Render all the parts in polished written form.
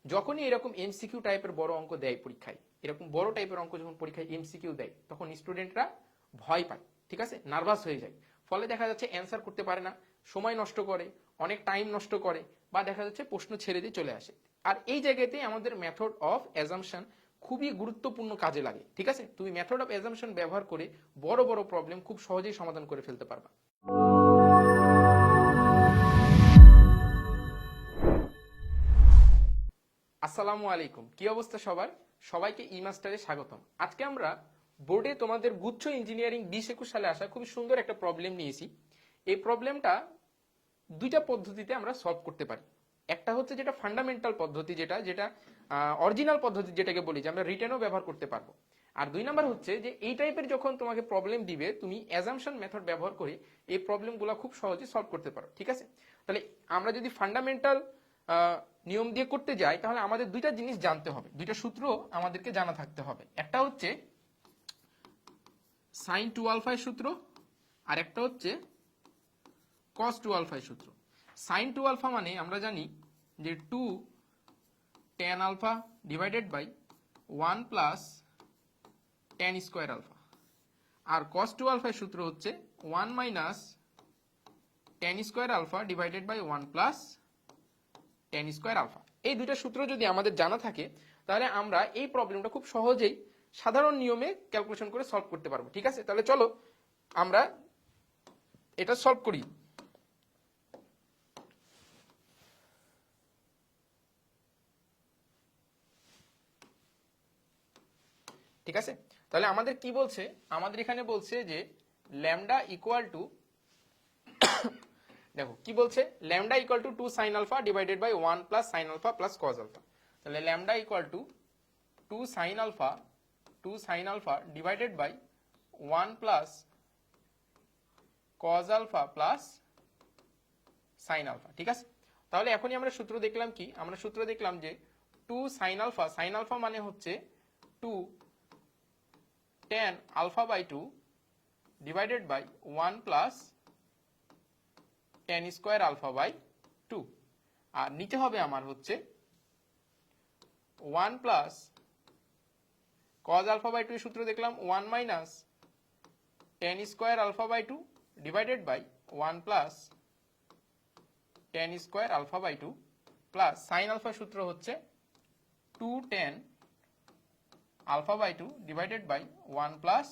যখনই এরকম এমসিকিউ টাইপের বড় অঙ্ক দেয় পরীক্ষায়, এরকম বড় টাইপের অঙ্ক যখন পরীক্ষায় এমসিকিউ দেয়, তখন স্টুডেন্টরা ভয় পায়, ঠিক আছে, নার্ভাস হয়ে যায়। ফলে দেখা যাচ্ছে অ্যান্সার করতে পারে না, সময় নষ্ট করে, অনেক টাইম নষ্ট করে, বা দেখা যাচ্ছে প্রশ্ন ছেড়ে দিয়ে চলে আসে। আর এই জায়গাতে আমাদের মেথড অফ অ্যাজাম্পশন খুবই গুরুত্বপূর্ণ কাজে লাগে, ঠিক আছে। তুমি মেথড অফ অ্যাজাম্পশন ব্যবহার করে বড় বড় প্রবলেম খুব সহজেই সমাধান করে ফেলতে পারবা। আসসালামু আলাইকুম, কি অবস্থা সবার? সবাইকে ই মাস্টারে স্বাগতম। আজকে আমরা বোর্ডে তোমাদের গুচ্ছ ইঞ্জিনিয়ারিং 2021 সালে আসা খুব সুন্দর একটা প্রবলেম নিয়েছি। এই প্রবলেমটা দুইটা পদ্ধতিতে আমরা সলভ করতে পারি। একটা হচ্ছে যেটা ফান্ডামেন্টাল পদ্ধতি, যেটা যেটা অরিজিনাল পদ্ধতি, যেটাকে বলি যে আমরা রিটেনও ব্যবহার করতে পারবো। আর দুই নাম্বার হচ্ছে যে এই টাইপের যখন তোমাকে প্রবলেম দিবে, তুমি অ্যাজাম্পশন মেথড ব্যবহার করে এই প্রবলেমগুলো খুব সহজে সলভ করতে পারো, ঠিক আছে। তাহলে আমরা যদি ফান্ডামেন্টাল নিয়ম দিয়ে করতে যাই, তাহলে আমাদের দুইটা জিনিস জানতে হবে, দুইটা সূত্র আমাদেরকে জানা থাকতে হবে। একটা হচ্ছে সাইন 2 আলফা এর সূত্র, আর একটা হচ্ছে cos 2 আলফা এর সূত্র। সাইন 2 আলফা মানে আমরা জানি যে 2 tan alpha divided by 1 plus tan square alpha, আর cos 2 আলফা এর সূত্র হচ্ছে 1 minus tan square alpha divided by 1 plus tan square alpha. এই দুইটা সূত্র যদি আমাদের জানা থাকে, তাহলে আমরা এই প্রবলেমটা খুব সহজেই সাধারণ নিয়মে ক্যালকুলেশন করে সলভ করতে পারবো, ঠিক আছে। তাহলে চলো আমরা এটা সলভ করি। ঠিক আছে, তাহলে আমাদের কি বলছে, আমাদের এখানে বলছে যে ল্যামডা ইকুয়াল টু, দেখো কি বলছে, lambda equal to 2 sine alpha divided by 1 plus sine alpha plus cos alpha. তাহলে lambda equal to 2 sine alpha divided by 1 plus cos alpha plus sine alpha, ঠিক আছে। তাহলে এখনই আমরা সূত্র দেখলাম কি, আমরা সূত্র দেখলাম যে 2 সাইন আলফা মানে হচ্ছে 2 tan alpha by 2 divided by 1 plus tan square alpha by 2, আর নিচে হবে আমার হচ্ছে 1 প্লাস cos আলফা বাই 2 এর সূত্র দেখলাম 1 minus tan square alpha by 2 divided by 1 plus tan square alpha by 2 plus sin alpha সূত্র হচ্ছে 2 tan alpha by 2 divided by 1 plus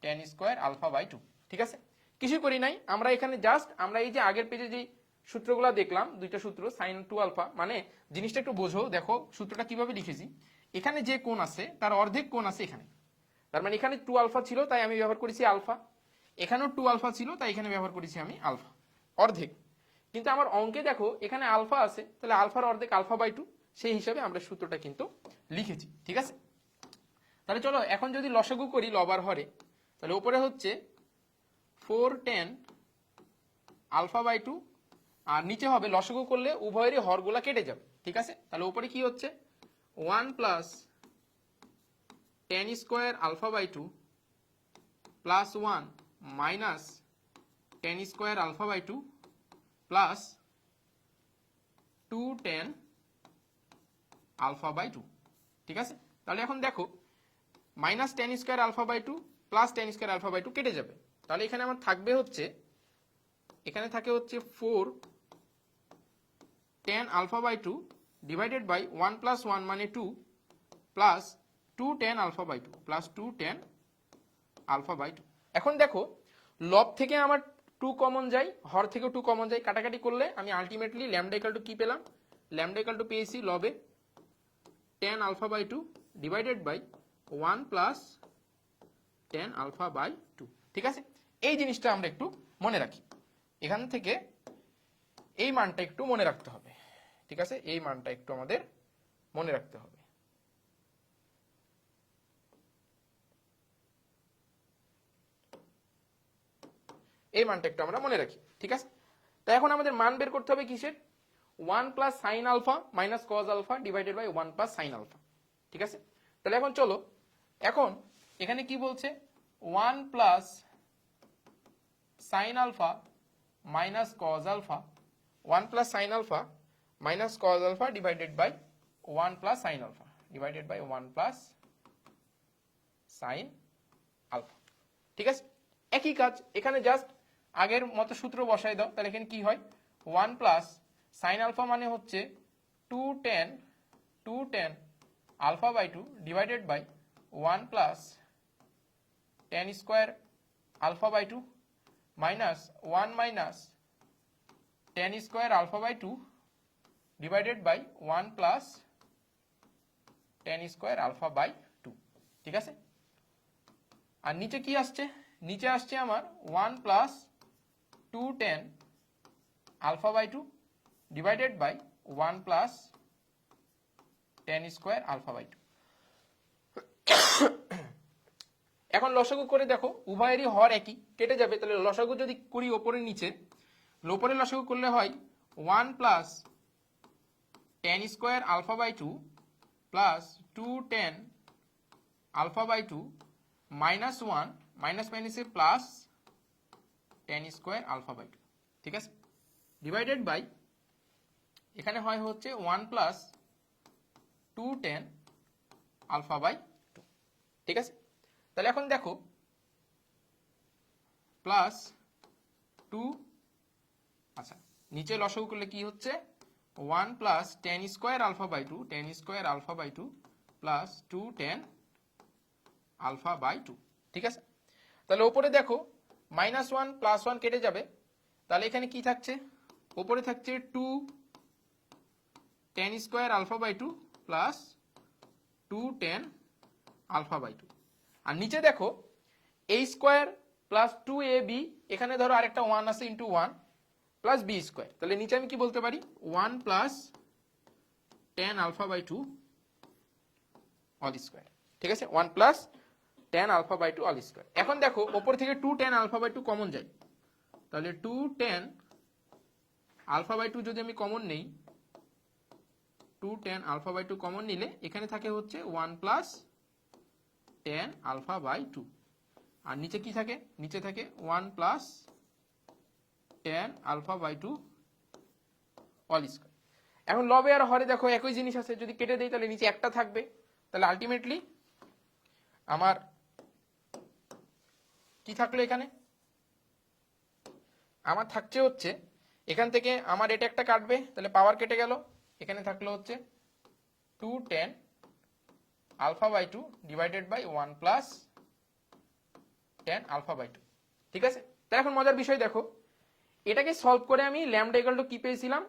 tan square alpha by 2, ঠিক আছে। কিছু করি নাই, আমরা এখানে জাস্ট আমরা এই যে আগের পেজে যে সূত্রগুলো দেখলাম, দুইটা সূত্র সাইন 2 আলফা, মানে জিনিসটা একটু বোঝো, দেখো সূত্রটা কিভাবে লিখেছি। এখানে যে কোণ আছে তার অর্ধেক কোণ আছে এখানে, তার মানে এখানে 2 আলফা ছিল তাই আমি ব্যবহার করেছি আলফা, এখানেও 2 আলফা ছিল তাই এখানে ব্যবহার করেছি আমি আলফা, অর্ধেক। কিন্তু আমার অঙ্কে দেখো এখানে আলফা আছে, তাহলে আলফার অর্ধেক আলফা বাই 2, সেই হিসাবে আমরা সূত্রটা কিন্তু লিখেছি, ঠিক আছে। তাহলে চলো এখন যদি লসাগু করি লবার হরে, তাহলে উপরে হচ্ছে 4 tan আলফা বাই 2, আর নিচে হবে লসাগু করলে উভয়েরই হরগুলা কেটে যাবে, ঠিক আছে। তাহলে উপরে কি হচ্ছে 1 plus tan square alpha by 2 plus 1 minus tan square alpha by 2 plus 2 tan alpha by 2, ঠিক আছে। তাহলে এখন দেখো minus tan square alpha by 2 plus tan square alpha by 2 কেটে যাবে, তাহলে এখানে আমার থাকবে হচ্ছে, এখানে থাকে হচ্ছে 4 tan alpha by 2 divided by 1 plus 1 মানে 2 plus 2 tan alpha by 2 plus 2 tan alpha by 2। এখন দেখো লব থেকে আমার 2 কমন যায়, হর থেকেও 2 কমন যায়, কাটাকাটি করলে আমি আলটিমেটলি ল্যামডা ইকুয়াল টু কি পেলাম, ল্যামডা ইকুয়াল টু পেয়েছি লবে tan alpha by 2 divided by 1 plus tan alpha by 2, ঠিক আছে। এই জিনিসটা আমরা একটু মনে রাখি, এখান থেকে এই মানটা একটু মনে রাখতে হবে, ঠিক আছে, এই মানটা একটু আমাদের মনে রাখতে হবে। এই মানটা একটু আমরা মনে রাখি, ঠিক আছে। তাই এখন আমাদের মান বের করতে হবে কিসের, 1 plus sine alpha minus cos alpha divided by 1 plus sine alpha, ঠিক আছে। তাহলে এখন চলো, এখন এখানে কি বলছে 1 plus sine alpha minus cos alpha, 1 plus sine alpha minus cos alpha divided by 1 plus sin alpha divided by 1 plus sin alpha। ঠিক আছে, একই কাজ এখানে, জাস্ট আগের মতো সূত্র বসাই দাও। তাহলে এখানে কি হয়, 1 প্লাস sin alpha মানে হচ্ছে 2 tan alpha by 2 divided by 1 plus tan square alpha by 2 minus 1 minus tan square alpha by 2 divided by 1 plus tan square alpha by 2। ঠিক আছে, আর নিচে কি আসছে, নিচে আসছে আমার 1 plus 2 tan alpha by 2 divided by 1 plus tan square alpha by 2। এখন লসাগু করে দেখো, উভয়েরই হর একই, কেটে যাবে। তাহলে লসাগু যদি করি ওপরে নিচে, উপরে লসাগু করলে হয় 1 plus tan square alpha by 2 plus 2 tan alpha by 2 minus 1 minus minus plus tan square alpha by 2। ঠিক আছে, ডিভাইডেড বাই এখানে হয় হচ্ছে 1 plus 2 tan alpha by 2। ঠিক আছে, তাহলে এখন দেখো প্লাস 2, আচ্ছা নিচে লসাগু করলে কি হচ্ছে 1 plus tan square alpha by 2 tan square alpha by 2 plus 2 tan alpha by 2। ঠিক আছে, তাহলে উপরে দেখো -1 +1 কেটে যাবে। তাহলে এখানে কি থাকছে, উপরে থাকছে 2 tan square alpha by 2 plus 2 tan alpha by 2। আর নিচে দেখো a স্কয়ার প্লাস 2ab, এখানে ধরো আরেকটা 1 আছে ইন্টু 1 প্লাস b স্কয়ার। তাহলে নিচে আমি কি বলতে পারি 1 plus tan alpha by 2 all square. ঠিক আছে, 1 plus tan alpha by 2 all square. এখন দেখো উপর থেকে 2 tan alpha by 2 কমন যায়, তাহলে 2 tan alpha by 2 যদি আমি কমন নেই, 2 tan alpha by 2 কমন নিলে এখানে থাকে হচ্ছে 1 প্লাস tan alpha by 2। আর নিচে কি থাকে, নিচে থাকে 1 plus tan alpha by 2 all square. এখন লবে আর হরে দেখো একই জিনিস আছে, যদি কেটে দেই তাহলে নিচে একটা থাকবে। তাহলে আলটিমেটলি আমার কি থাকলো, এখানে আমার থাকছে হচ্ছে, এখান থেকে আমার এটা একটা কাটবে, তাহলে পাওয়ার কেটে গেল, এখানে থাকলো হচ্ছে 2 tan alpha by 2 divided by 1 plus tan alpha by 2। ঠিক আছে, তাহলে এখন মজার বিষয় দেখো, এটাকে সলভ করে আমি ল্যামডা ইকুয়াল টু কি পেয়েছিলাম,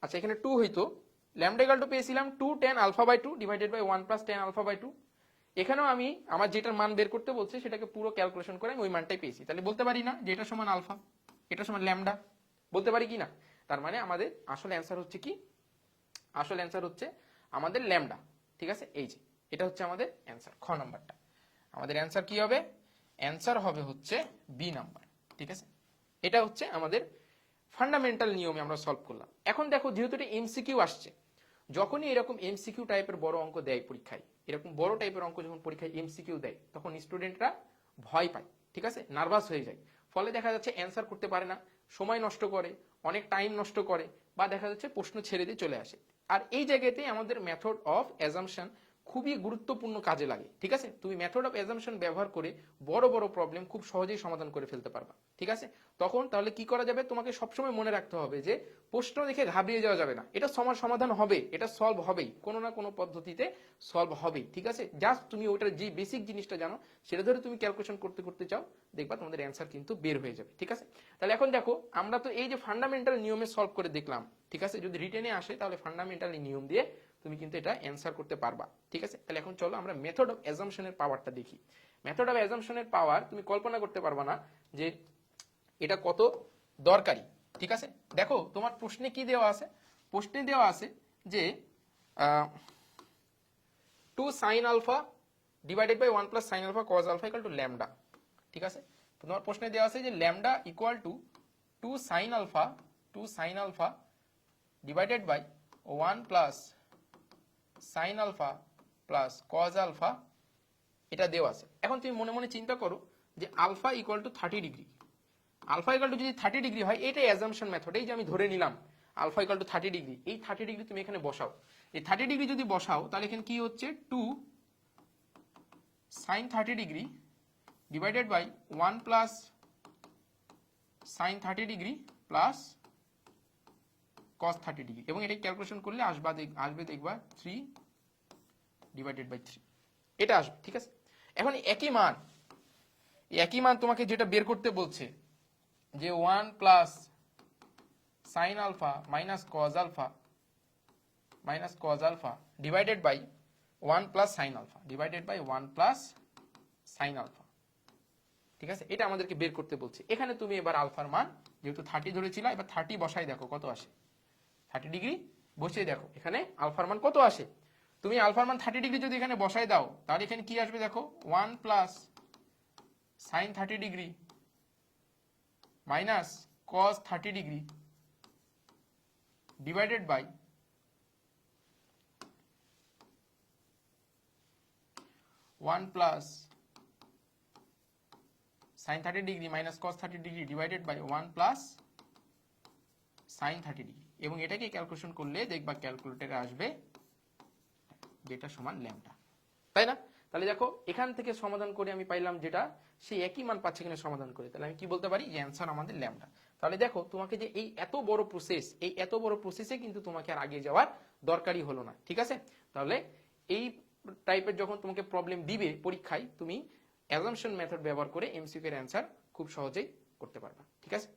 আচ্ছা এখানে 2 হইতো, ল্যামডা ইকুয়াল টু পেয়েছিলাম 2 tan alpha by 2 divided by 1 plus tan alpha by 2। এখানেও আমি আমার যেটার মান বের করতে বলছে সেটাকে পুরো ক্যালকুলেশন করে আমি ওই মানটাই পেয়েছি। তাহলে বলতে পারি না যে এটা সমান আলফা, এটা সমান ল্যামডা, বলতে পারি কি না? তার মানে আমাদের আসল অ্যান্সার হচ্ছে কি, আসল অ্যান্সার হচ্ছে আমাদের ল্যামডা। ঠিক আছে, এই যে এটা হচ্ছে আমাদের অ্যান্সার, খ নাম্বারটা। আমাদের অ্যান্সার কি হবে, অ্যান্সার হবে হচ্ছে বি নাম্বার। ঠিক আছে, এটা হচ্ছে আমাদের ফান্ডামেন্টাল নিয়মে আমরা সলভ করলাম। এখন দেখো যেহেতু এটা এমসিকিউ আসছে, যখনই এরকম এমসিকিউ টাইপের বড় অঙ্ক দেয় পরীক্ষায়, এরকম বড় টাইপের অঙ্ক যখন পরীক্ষায় এমসিকিউ দেয়, তখন স্টুডেন্টরা ভয় পায়, ঠিক আছে, নার্ভাস হয়ে যায়। ফলে দেখা যাচ্ছে অ্যান্সার করতে পারে না, সময় নষ্ট করে, অনেক টাইম নষ্ট করে, বা দেখা যাচ্ছে প্রশ্ন ছেড়ে দিয়ে চলে আসে। আর এই জায়গাতেই আমাদের মেথড অফ অ্যাজাম্পশন খুবই গুরুত্বপূর্ণ কাজে লাগে। ঠিক আছে, তুমি মেথড অফ অ্যাজাম্পশন ব্যবহার করে বড় বড় প্রবলেম খুব সহজেই সমাধান করে ফেলতে পারবা। ঠিক আছে, তখন তাহলে কি করা যাবে, তোমাকে সবসময় মনে রাখতে হবে যে প্রশ্ন দেখে ঘাবড়িয়ে যাওয়া যাবে না, এটা সমাধান হবে, এটা সলভ হবেই, কোনো না কোনো পদ্ধতিতে সলভ হবেই। ঠিক আছে, জাস্ট তুমি ওটার যে বেসিক জিনিসটা জানো সেটা ধরে তুমি ক্যালকুলেশন করতে করতে চাও, দেখবা তোমাদের অ্যান্সার কিন্তু বের হয়ে যাবে। ঠিক আছে, তাহলে এখন দেখো আমরা তো এই যে ফান্ডামেন্টাল নিয়মে সলভ করে দেখলাম। ঠিক আছে, যদি রিটেনে আসে তাহলে ফান্ডামেন্টাল নিয়ম দিয়ে তুমি কিন্তু এটা অ্যান্সার করতে পারবা। ঠিক আছে, তাহলে এখন চলো আমরা মেথড অফ অ্যাজাম্পশনের পাওয়ারটা দেখি। মেথড অফ অ্যাজাম্পশনের পাওয়ার তুমি কল্পনা করতে পারবা না যে এটা কত দরকারি। ঠিক আছে, দেখো তোমার প্রশ্নে কি দেওয়া আছে, প্রশ্নে দেওয়া আছে যে 2 sin alpha divided by 1 plus sin alpha cos alpha equal to lambda। ঠিক আছে, তোমার প্রশ্নে দেওয়া আছে যে lambda equal to 2 sin alpha divided by 1 plus sin alpha plus cos alpha, এটা দেওয়া আছে। এখন তুমি মনে মনে চিন্তা করো যে alpha equal to 30 degree, alpha equal to যদি 30 ডিগ্রি হয়, এটা অ্যাজাম্পশন মেথড, এই যে আমি ধরে নিলাম আলফা ইকুয়াল টু 30 ডিগ্রি, এই 30 ডিগ্রি তুমি এখানে বসাও। এই 30 ডিগ্রি যদি বসাও তাহলে এখানে কি হচ্ছে 2 sin 30 degree divided by 1 plus sin 30 degree plus cos 30 degree, এবং এটা ক্যালকুলেশন করলে আসবে দেখবা 3 ডিভাইডেড বাই 3 এটা আসবে। ঠিক আছে, এখন একই মান তোমাকে যেটা বের করতে বলছে যে 1 plus sine alpha minus cos alpha divided by 1 plus sine alpha divided by 1 plus sine alpha. ঠিক আছে, এটা আমাদেরকে বের করতে বলছে। এখানে তুমি এবার আলফার মান যেহেতু 30 ধরেছিল, এবার 30 বসাই দেখো কত আসে, 30 ডিগ্রি বসিয়ে দেখো এখানে আলফার মান কত আসে। তুমি আলফার মান 30 ডিগ্রি যদি এখানে বসাই দাও তাহলে এখানে কি আসবে দেখো, 1 plus sine 30 degree minus cos 30 degree divided by 1 plus sine 30 degree minus cos 30 degree divided by 1 plus sine 30 degree, এবং এটাকে ক্যালকুলেশন করলে দেখবা ক্যালকুলেটরে আসবে যেটা সমান ল্যামডা, তাই না? তাহলে দেখো এখান থেকে সমাধান করে আমি পাইলাম যেটা, সেই একই মান পাচ্ছে এখানে সমাধান করে, তাহলে আমি কি বলতে পারি যে অ্যান্সার আমাদের ল্যামডা। তাহলে দেখো তোমাকে যে এই এত বড় প্রসেসে কিন্তু তোমাকে আর আগে যাওয়ার দরকারই হলো না। ঠিক আছে, তাহলে এই টাইপের যখন তোমাকে প্রবলেম দিবে পরীক্ষায়, তুমি অ্যাজাম্পশন মেথড ব্যবহার করে এমসিকিউ এর অ্যান্সার খুব সহজেই করতে পারবা। ঠিক আছে।